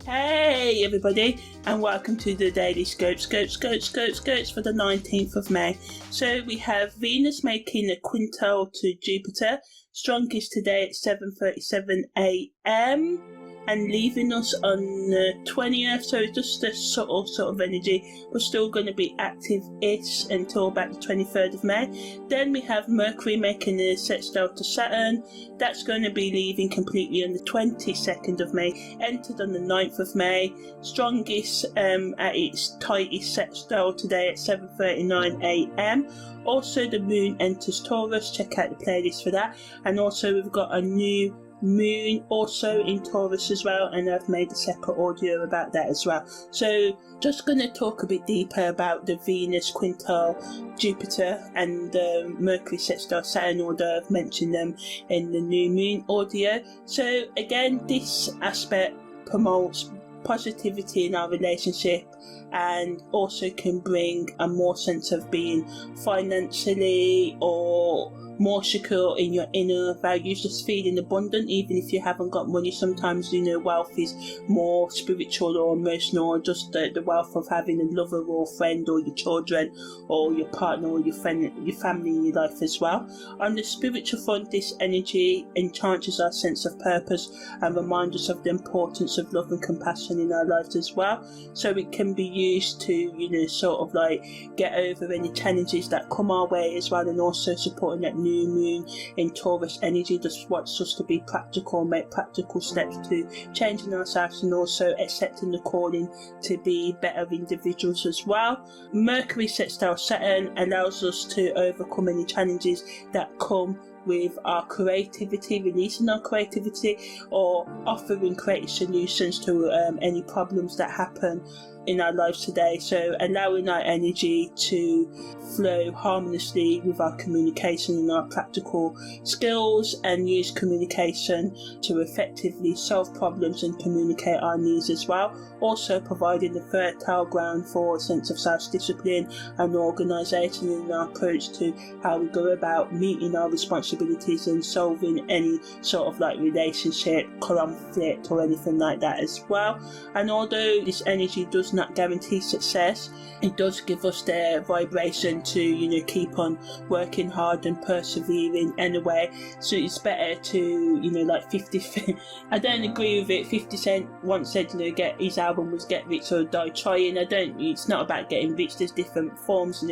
Hey everybody, and welcome to the Daily Scopes for the 19th of May. So we have Venus making a quintal to Jupiter, strongest today at 7:37 a.m. and leaving us on the 20th, so it's just a subtle sort of energy. We're still going to be active-ish until about the 23rd of May. Then we have Mercury making a sextile to Saturn. That's going to be leaving completely on the 22nd of May, entered on the 9th of May, strongest at its tightest sextile today at 7:39 a.m. Also the Moon enters Taurus, check out the playlist for that. And also we've got a new Moon also in Taurus as well, and I've made a separate audio about that as well. So just going to talk a bit deeper about the Venus quintal Jupiter and the Mercury sextile Saturn, although I've mentioned them in the new Moon audio. So again, this aspect promotes positivity in our relationship and also can bring a more sense of being financially or more secure in your inner values, just feeling abundant even if you haven't got money. Sometimes, wealth is more spiritual or emotional, or just the wealth of having a lover or friend or your children or your partner or your friend, your family in your life as well. On the spiritual front, this energy enhances our sense of purpose and reminds us of the importance of love and compassion in our lives as well. So it can be used to, sort of like get over any challenges that come our way as well, and also supporting that new Moon in Taurus energy just wants us to be practical, make practical steps to changing ourselves and also accepting the calling to be better individuals as well. Mercury sextile Saturn allows us to overcome any challenges that come with our creativity, releasing our creativity or offering creative solutions to any problems that happen in our lives today. So allowing our energy to flow harmoniously with our communication and our practical skills, and use communication to effectively solve problems and communicate our needs as well. Also providing the fertile ground for a sense of self-discipline and organisation in our approach to how we go about meeting our responsibilities and solving any sort of like relationship conflict or anything like that as well. And although this energy does not guarantee success, it does give us the vibration to keep on working hard and persevering anyway. So it's better to like 50 I don't agree with it. 50 Cent once said get his album was get rich or die trying. It's not about getting rich, there's different forms.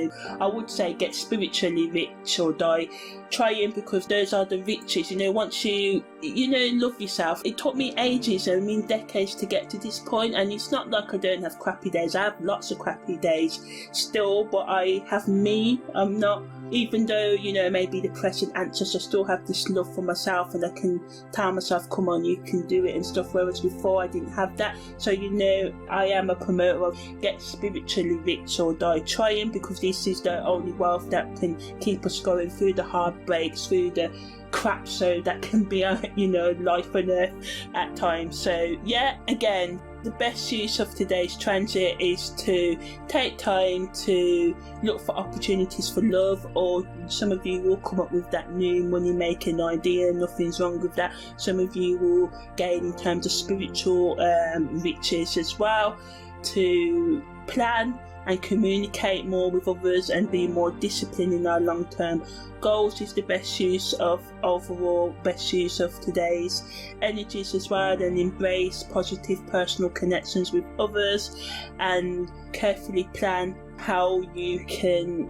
I would say get spiritually rich or die trying, because those are the riches. Once you love yourself. It took me ages, decades to get to this point, and it's not like I don't have crappy days. I have lots of crappy days still, but I have me. I'm not, even though maybe depressed and anxious, I still have this love for myself, and I can tell myself, come on, you can do it and stuff, whereas before I didn't have that. So I am a promoter of get spiritually rich or die trying, because this is the only wealth that can keep us going through the hard breaks, through the crap, so that can be life on earth at times. So again, the best use of today's transit is to take time to look for opportunities for love, or some of you will come up with that new money making idea. Nothing's wrong with that. Some of you will gain in terms of spiritual riches as well, to plan and communicate more with others and be more disciplined in our long-term goals is the best use of today's energies as well. And embrace positive personal connections with others and carefully plan how you can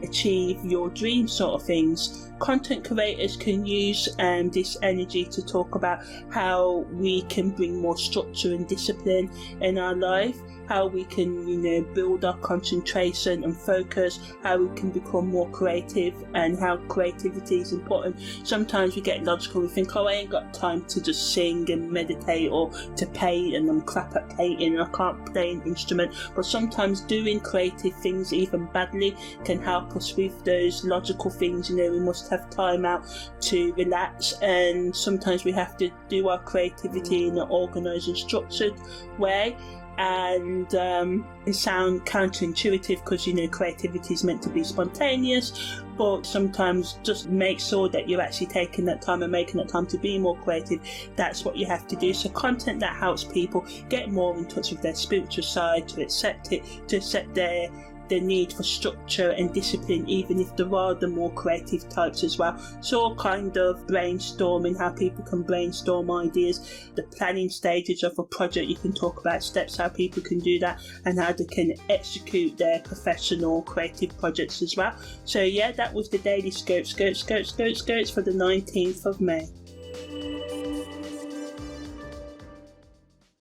achieve your dream sort of things. Content creators can use this energy to talk about how we can bring more structure and discipline in our life, how we can build our concentration and focus, how we can become more creative, and how creativity is important. Sometimes we get logical, we think, I ain't got time to just sing and meditate or to paint, and I'm crap at painting and I can't play an instrument. But sometimes doing creative things, even badly, can help us with those logical things. We must just have time out to relax, and sometimes we have to do our creativity in an organised and structured way. And it sounds counterintuitive because, you know, creativity is meant to be spontaneous, but sometimes just make sure that you're actually taking that time and making that time to be more creative. That's what you have to do. So content that helps people get more in touch with their spiritual side, to accept it, to accept their need for structure and discipline, even if there are the more creative types as well. So all kind of brainstorming, how people can brainstorm ideas, the planning stages of a project, you can talk about steps how people can do that and how they can execute their professional creative projects as well. So yeah, that was the daily scope for the 19th of May.